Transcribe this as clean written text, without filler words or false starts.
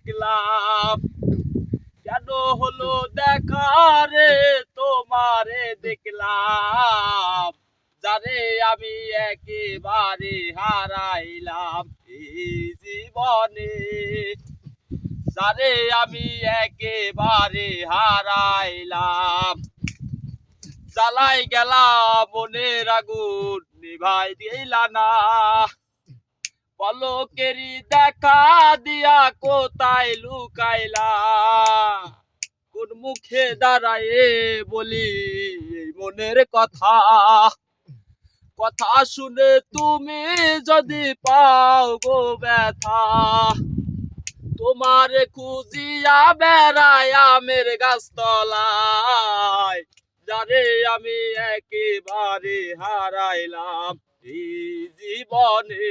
দেখলাম। কেন হলো দেখা রে তোমারে দেখলাম, যারে আমি একেবারে হারাইলাম এই জীবনে, যারে আমি একেবারে হারাইলাম। জ্বালাই গেলাম মনের আগুন নিভাই দিলা না, পলকেরই দেখা দিয়া কোথায় লুকাইলা। কোন মুখে দাঁড়ায়ে বলি এই মনের কথা, কথা শুনে তুমি যদি পাও গো ব্যথা। তোমারে খুঁজিয়া বেড়াই আমের গাছতলায়, যারে আমি একেবারে হারাইলাম এই জীবনে।